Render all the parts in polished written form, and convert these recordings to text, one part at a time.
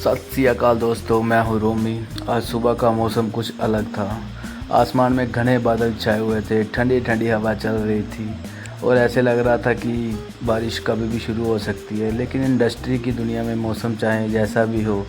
सत श्री अकाल दोस्तों, मैं हूँ रोमी। आज सुबह का मौसम कुछ अलग था। आसमान में घने बादल छाए हुए थे, ठंडी ठंडी हवा चल रही थी और ऐसे लग रहा था कि बारिश कभी भी शुरू हो सकती है। लेकिन इंडस्ट्री की दुनिया में मौसम चाहे जैसा भी हो,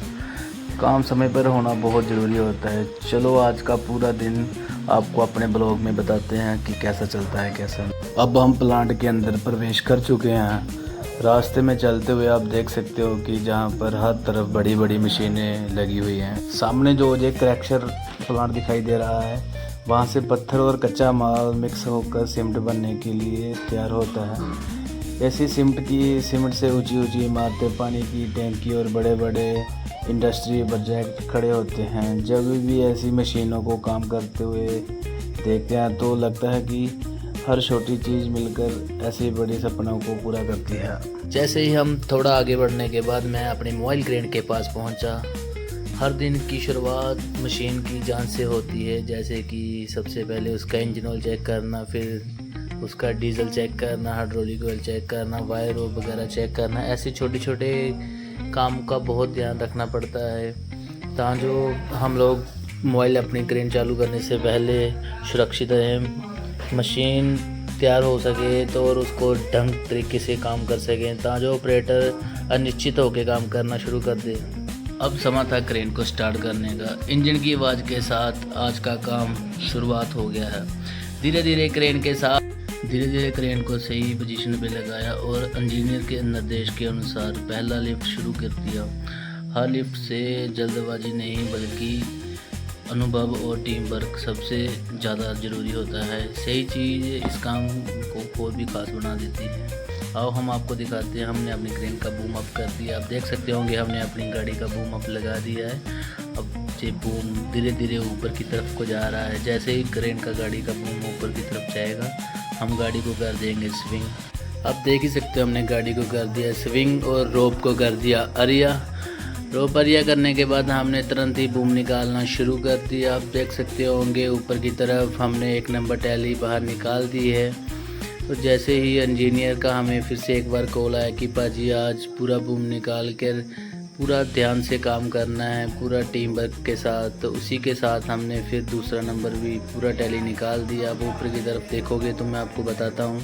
काम समय पर होना बहुत ज़रूरी होता है। चलो आज का पूरा दिन आपको अपने ब्लॉग में बताते हैं कि कैसा चलता है कैसा। अब हम प्लांट के अंदर प्रवेश कर चुके हैं। रास्ते में चलते हुए आप देख सकते हो कि जहाँ पर हर तरफ बड़ी बड़ी मशीनें लगी हुई हैं। सामने जो एक क्रैशर प्लांट दिखाई दे रहा है, वहाँ से पत्थर और कच्चा माल मिक्स होकर सीमेंट बनने के लिए तैयार होता है। ऐसी सीमेंट से ऊंची ऊंची इमारतें, पानी की टैंकी और बड़े बड़े इंडस्ट्री प्रोजेक्ट खड़े होते हैं। जब भी ऐसी मशीनों को काम करते हुए देखते हैं तो लगता है कि हर छोटी चीज़ मिलकर ऐसे बड़े सपनों को पूरा करती है। जैसे ही हम थोड़ा आगे बढ़ने के बाद मैं अपनी मोबाइल क्रेन के पास पहुंचा। हर दिन की शुरुआत मशीन की जांच से होती है, जैसे कि सबसे पहले उसका इंजन ऑयल चेक करना, फिर उसका डीजल चेक करना, हाइड्रोलिक ऑयल चेक करना, वायर वगैरह चेक करना। ऐसे छोटे छोटे काम का बहुत ध्यान रखना पड़ता है ताकि जो हम लोग मोबाइल अपनी क्रेन चालू करने से पहले सुरक्षित रहें, मशीन तैयार हो सके तो और उसको ढंग तरीके से काम कर सकें ताकि जो ऑपरेटर अनिश्चित होकर काम करना शुरू कर दे। अब समय था क्रेन को स्टार्ट करने का। इंजन की आवाज़ के साथ आज का काम शुरुआत हो गया है। धीरे धीरे क्रेन को सही पोजीशन पे लगाया और इंजीनियर के निर्देश के अनुसार पहला लिफ्ट शुरू कर दिया। हर लिफ्ट से जल्दबाजी नहीं बल्कि अनुभव और टीम वर्क सबसे ज़्यादा ज़रूरी होता है। सही चीज़ इस काम को और भी खास बना देती है। आओ हम आपको दिखाते हैं। हमने अपनी क्रेन का बूम अप कर दिया। आप देख सकते होंगे हमने अपनी गाड़ी का बूम अप लगा दिया है। अब ये बूम धीरे धीरे ऊपर की तरफ को जा रहा है। जैसे ही क्रेन का गाड़ी का बूम ऊपर की तरफ जाएगा, हम गाड़ी को कर देंगे स्विंग। आप देख ही सकते हो हमने गाड़ी को कर दिया स्विंग और रोप को कर दिया अरिया। रोप अरिया करने के बाद हमने तुरंत ही बूम निकालना शुरू कर दिया। आप देख सकते होंगे ऊपर की तरफ हमने 1 नंबर टैली बाहर निकाल दी है। तो जैसे ही इंजीनियर का हमें फिर से एक बार कॉल आया कि पाजी आज पूरा बूम निकाल कर पूरा ध्यान से काम करना है पूरा टीम वर्क के साथ। तो उसी के साथ हमने फिर दूसरा नंबर भी पूरा टैली निकाल दिया। अब ऊपर की तरफ देखोगे तो मैं आपको बताता हूँ।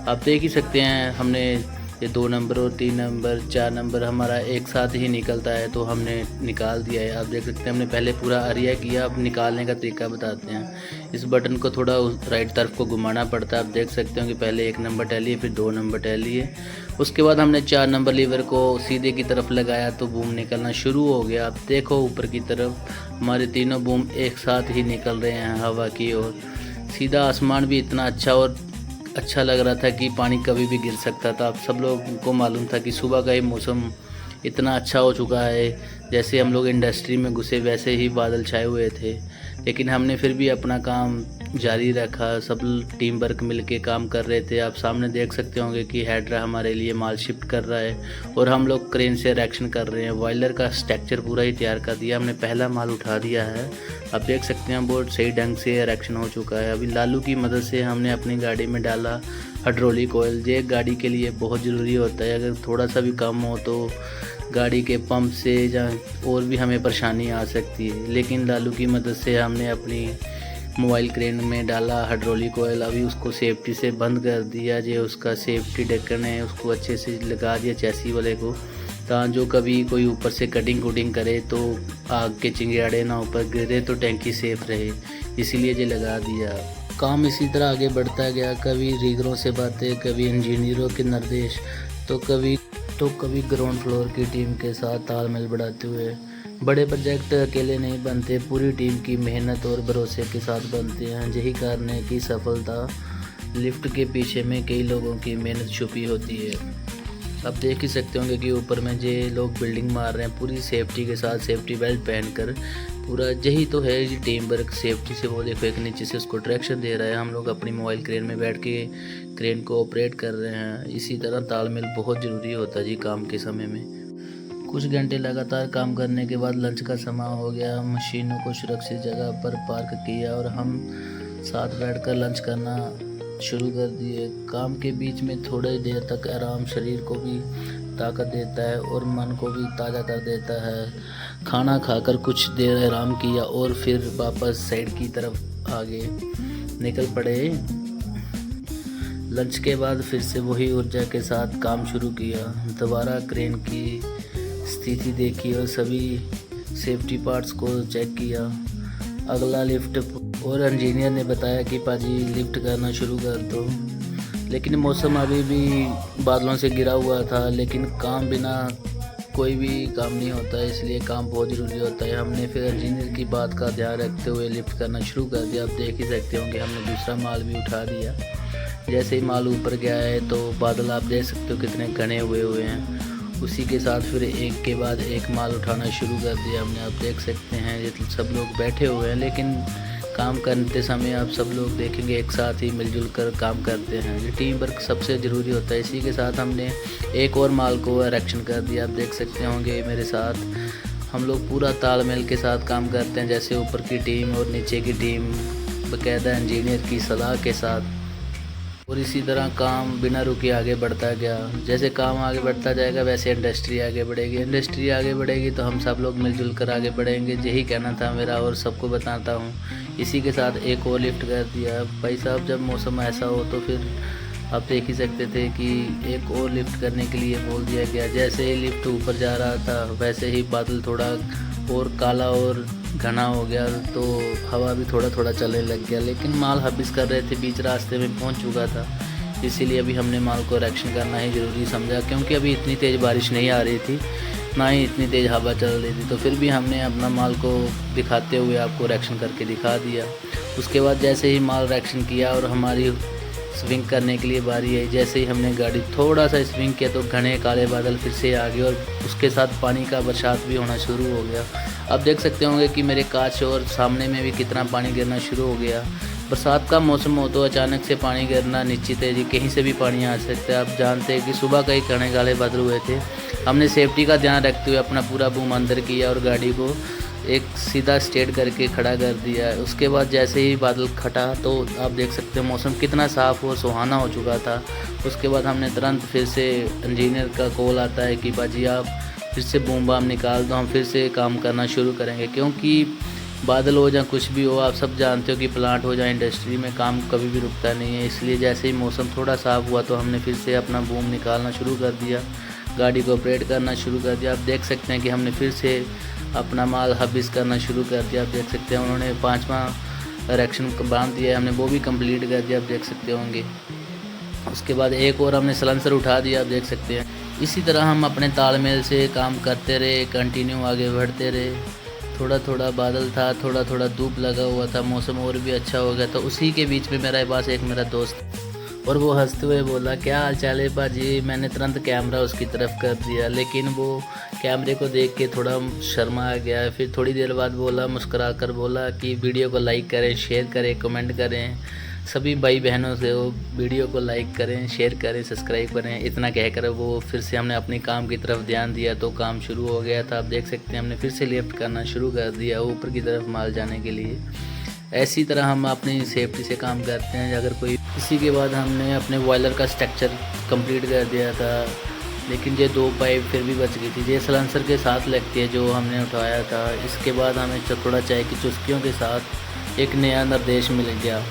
आप देख ही सकते हैं हमने ये 2 नंबर और 3 नंबर 4 नंबर हमारा एक साथ ही निकलता है, तो हमने निकाल दिया है। आप देख सकते हैं हमने पहले पूरा अरिया किया। अब निकालने का तरीका बताते हैं। इस बटन को थोड़ा राइट तरफ को घुमाना पड़ता है। आप देख सकते हो कि पहले 1 नंबर टैली है, फिर 2 नंबर टैली है। उसके बाद हमने 4 नंबर लीवर को सीधे की तरफ लगाया तो बूम निकलना शुरू हो गया। आप देखो ऊपर की तरफ हमारे तीनों बूम एक साथ ही निकल रहे हैं हवा की ओर। सीधा आसमान भी इतना अच्छा लग रहा था कि पानी कभी भी गिर सकता था। आप सब लोगों को मालूम था कि सुबह का ही मौसम इतना अच्छा हो चुका है, जैसे हम लोग इंडस्ट्री में घुसे वैसे ही बादल छाए हुए थे। लेकिन हमने फिर भी अपना काम जारी रखा। सब टीम वर्क मिलके काम कर रहे थे। आप सामने देख सकते होंगे कि हेड्रा हमारे लिए माल शिफ्ट कर रहा है और हम लोग क्रेन से इरेक्शन कर रहे हैं। वाइलर का स्ट्रक्चर पूरा ही तैयार कर दिया। हमने पहला माल उठा दिया है। आप देख सकते हैं बहुत सही ढंग से इरेक्शन हो चुका है। अभी लालू की मदद से हमने अपनी गाड़ी में डाला हाइड्रोलिक ऑयल। ये गाड़ी के लिए बहुत ज़रूरी होता है। अगर थोड़ा सा भी कम हो तो गाड़ी के पंप से या और भी हमें परेशानी आ सकती है। लेकिन लालू की मदद से हमने अपनी मोबाइल क्रेन में डाला हाइड्रोलिक ऑयल। अभी उसको सेफ्टी से बंद कर दिया। जो उसका सेफ्टी ढक्कन है उसको अच्छे से लगा दिया चैसी वाले को, ताकि जो कभी कोई ऊपर से कटिंग करे तो आग के चिंगाड़े ना ऊपर गिरे तो टैंकी सेफ रहे, इसीलिए ये लगा दिया। काम इसी तरह आगे बढ़ता गया। कभी रीगरों से बातें, कभी इंजीनियरों के निर्देश, तो कभी ग्राउंड फ्लोर की टीम के साथ तालमेल बढ़ाते हुए। बड़े प्रोजेक्ट अकेले नहीं बनते, पूरी टीम की मेहनत और भरोसे के साथ बनते हैं। यही कारण है कि सफलता लिफ्ट के पीछे में कई लोगों की मेहनत छुपी होती है। आप देख ही सकते होंगे कि ऊपर में जे लोग बिल्डिंग मार रहे हैं पूरी सेफ्टी के साथ, सेफ्टी बेल्ट पहनकर पूरा। यही तो है ये टीम वर्क सेफ्टी से। वो देखो एक नीचे से उसको ट्रैक्शन दे रहा है। हम लोग अपनी मोबाइल क्रेन में बैठ के क्रेन को ऑपरेट कर रहे हैं। इसी तरह तालमेल बहुत ज़रूरी होता है जी काम के समय में। कुछ घंटे लगातार काम करने के बाद लंच का समय हो गया। मशीनों को सुरक्षित जगह पर पार्क किया और हम साथ बैठकर लंच करना शुरू कर दिए। काम के बीच में थोड़ी देर तक आराम, शरीर को भी ताकत देता है और मन को भी ताज़ा कर देता है। खाना खाकर कुछ देर आराम किया और फिर वापस साइड की तरफ आगे निकल पड़े। लंच के बाद फिर से वही ऊर्जा के साथ काम शुरू किया। दोबारा क्रेन की स्थिति देखी और सभी सेफ्टी पार्ट्स को चेक किया। अगला लिफ्ट और इंजीनियर ने बताया कि पाजी लिफ्ट करना शुरू कर दो। लेकिन मौसम अभी भी बादलों से घिरा हुआ था, लेकिन काम बिना कोई भी काम नहीं होता है, इसलिए काम बहुत ज़रूरी होता है। हमने फिर इंजीनियर की बात का ध्यान रखते हुए लिफ्ट करना शुरू कर दिया। आप देख ही सकते होंगे हमने दूसरा माल भी उठा दिया। जैसे ही माल ऊपर गया है तो बादल आप देख सकते हो कितने घने हुए हैं। उसी के साथ फिर एक के बाद एक माल उठाना शुरू कर दिया हमने। आप देख सकते हैं ये सब लोग बैठे हुए हैं, लेकिन काम करते समय आप सब लोग देखेंगे एक साथ ही मिलजुल कर काम करते हैं। ये टीम वर्क सबसे ज़रूरी होता है। इसी के साथ हमने एक और माल को इरेक्शन कर दिया। आप देख सकते होंगे मेरे साथ हम लोग पूरा तालमेल के साथ काम करते हैं, जैसे ऊपर की टीम और नीचे की टीम बाकायदा इंजीनियर की सलाह के साथ। और इसी तरह काम बिना रुके आगे बढ़ता गया। जैसे काम आगे बढ़ता जाएगा वैसे इंडस्ट्री आगे बढ़ेगी। इंडस्ट्री आगे बढ़ेगी तो हम सब लोग मिलजुल कर आगे बढ़ेंगे। यही कहना था मेरा और सबको बताता हूँ। इसी के साथ एक और लिफ्ट कर दिया। भाई साहब जब मौसम ऐसा हो तो फिर आप देख ही सकते थे कि एक और लिफ्ट करने के लिए बोल दिया गया। जैसे ही लिफ्ट ऊपर जा रहा था वैसे ही बादल थोड़ा और काला और घना हो गया, तो हवा भी थोड़ा थोड़ा चलने लग गया। लेकिन माल हबिस कर रहे थे, बीच रास्ते में पहुंच चुका था, इसीलिए अभी हमने माल को इरेक्शन करना ही ज़रूरी समझा। क्योंकि अभी इतनी तेज़ बारिश नहीं आ रही थी, ना ही इतनी तेज़ हवा चल रही थी, तो फिर भी हमने अपना माल को दिखाते हुए आपको इरेक्शन करके दिखा दिया। उसके बाद जैसे ही माल इरेक्शन किया और हमारी स्विंग करने के लिए बारी आई, जैसे ही हमने गाड़ी थोड़ा सा स्विंग किया तो घने काले बादल फिर से आ गए और उसके साथ पानी का बरसात भी होना शुरू हो गया। आप देख सकते होंगे कि मेरे कांच और सामने में भी कितना पानी गिरना शुरू हो गया। बरसात का मौसम हो तो अचानक से पानी गिरना निश्चित है जी, कहीं से भी पानी आ सकता है। आप जानते हैं कि सुबह कई घने काले बादल हुए थे। हमने सेफ्टी का ध्यान रखते हुए अपना पूरा बूम अंदर किया और गाड़ी को एक सीधा स्ट्रेट करके खड़ा कर दिया। उसके बाद जैसे ही बादल खटा तो आप देख सकते हो मौसम कितना साफ़ और सुहाना हो चुका था। उसके बाद हमने तुरंत फिर से इंजीनियर का कॉल आता है कि बाजी आप फिर से बूम बाम निकाल दो, हम फिर से काम करना शुरू करेंगे। क्योंकि बादल हो या कुछ भी हो, आप सब जानते हो कि प्लांट हो या इंडस्ट्री में काम कभी भी रुकता नहीं है। इसलिए जैसे ही मौसम थोड़ा साफ़ हुआ तो हमने फिर से अपना बूम निकालना शुरू कर दिया, गाड़ी को ऑपरेट करना शुरू कर दिया। आप देख सकते हैं कि हमने फिर से अपना माल हबिस करना शुरू कर दिया। आप देख सकते हैं उन्होंने 5वां इरेक्शन बांध दिया है, हमने वो भी कंप्लीट कर दिया। आप देख सकते होंगे उसके बाद एक और हमने सलेंसर उठा दिया। आप देख सकते हैं इसी तरह हम अपने तालमेल से काम करते रहे, कंटिन्यू आगे बढ़ते रहे। थोड़ा थोड़ा बादल था, थोड़ा थोड़ा धूप लगा हुआ था, मौसम और भी अच्छा हो गया। तो उसी के बीच में मेरे पास एक मेरा दोस्त और वो हंसते हुए बोला क्या हाल चाल है बाजी। मैंने तुरंत कैमरा उसकी तरफ कर दिया, लेकिन वो कैमरे को देख के थोड़ा शर्मा आ गया। फिर थोड़ी देर बाद बोला, मुस्कुरा कर बोला कि वीडियो को लाइक करें, शेयर करें, कमेंट करें। सभी भाई बहनों से वो वीडियो को लाइक करें, शेयर करें, सब्सक्राइब करें। इतना कहकर वो फिर से हमने अपने काम की तरफ ध्यान दिया तो काम शुरू हो गया था। आप देख सकते हैं हमने फिर से लिफ्ट करना शुरू कर दिया ऊपर की तरफ माल जाने के लिए। ऐसी तरह हम अपनी सेफ्टी से काम करते हैं। अगर कोई इसी के बाद हमने अपने बॉयलर का स्ट्रक्चर कंप्लीट कर दिया था, लेकिन ये 2 पाइप फिर भी बच गई थी। ये सलेंसर के साथ लगती है जो हमने उठाया था। इसके बाद हमें थोड़ा चाय की चुस्कियों के साथ एक नया निर्देश मिल गया।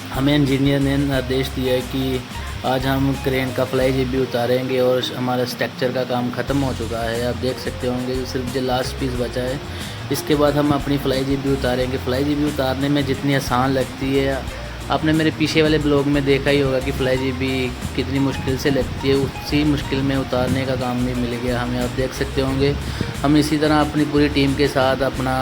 हमें इंजीनियर ने निर्देश दिया है कि आज हम क्रेन का फ्लाई जीबी उतारेंगे और हमारा स्ट्रक्चर का काम ख़त्म हो चुका है। आप देख सकते होंगे सिर्फ जो लास्ट पीस बचा है, इसके बाद हम अपनी फ्लाई जीबी उतारेंगे। फ्लाई जीबी उतारने में जितनी आसान लगती है, आपने मेरे पीछे वाले ब्लॉग में देखा ही होगा कि फ्लाई जीबी कितनी मुश्किल से लगती है, उसी मुश्किल में उतारने का काम भी मिल गया हमें। आप देख सकते होंगे हम इसी तरह अपनी पूरी टीम के साथ अपना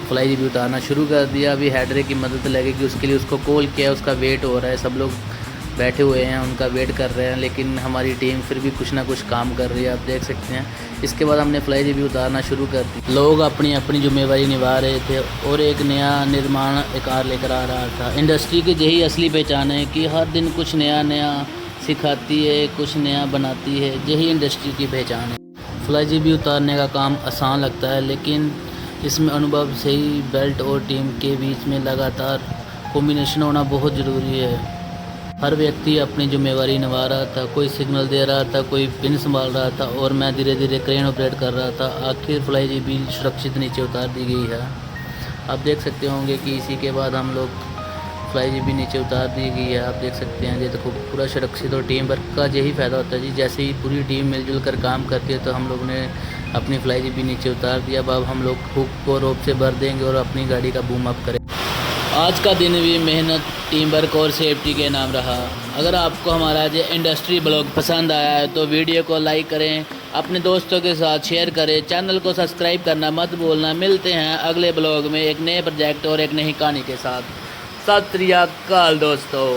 फ्लाई जीबी उतारना शुरू कर दिया। अभी हेडरे की मदद लगेगी, उसके लिए उसको कॉल किया, उसका वेट हो रहा है। सब लोग बैठे हुए हैं, उनका वेट कर रहे हैं, लेकिन हमारी टीम फिर भी कुछ ना कुछ काम कर रही है। आप देख सकते हैं इसके बाद हमने फ्लाई जीबी उतारना शुरू कर दी। लोग अपनी अपनी जिम्मेवारी निभा रहे थे और एक नया निर्माण कार लेकर आ रहा था। इंडस्ट्री की यही असली पहचान है कि हर दिन कुछ नया नया सिखाती है, कुछ नया बनाती है। यही इंडस्ट्री की पहचान है। फ्लाई जीबी उतारने का काम आसान लगता है, लेकिन इसमें अनुभव, सही बेल्ट और टीम के बीच में लगातार कॉम्बिनेशन होना बहुत ज़रूरी है। हर व्यक्ति अपनी जिम्मेवारी निभा रहा था, कोई सिग्नल दे रहा था, कोई पिन संभाल रहा था और मैं धीरे धीरे क्रेन ऑपरेट कर रहा था। आखिर फ्लाई जीबी सुरक्षित नीचे उतार दी गई है। आप देख सकते होंगे कि इसी के बाद हम लोग फ्लाई जीबी नीचे उतार दी गई है। आप देख सकते हैं, ये देखो पूरा सुरक्षित और टीम वर्क का यही फ़ायदा होता है जी। जैसे ही पूरी टीम मिलजुल कर काम करती है तो हम लोग ने अपनी फ्लाई जीबी नीचे उतार दिया। अब हम लोग हुक को रोप से भर देंगे और अपनी गाड़ी का बूम अप करें। आज का दिन भी मेहनत, टीम वर्क और सेफ्टी के नाम रहा। अगर आपको हमारा ये इंडस्ट्री ब्लॉग पसंद आया है तो वीडियो को लाइक करें, अपने दोस्तों के साथ शेयर करें, चैनल को सब्सक्राइब करना मत भूलना। मिलते हैं अगले ब्लॉग में एक नए प्रोजेक्ट और एक नई कहानी के साथ। सत श्री अकाल दोस्तों।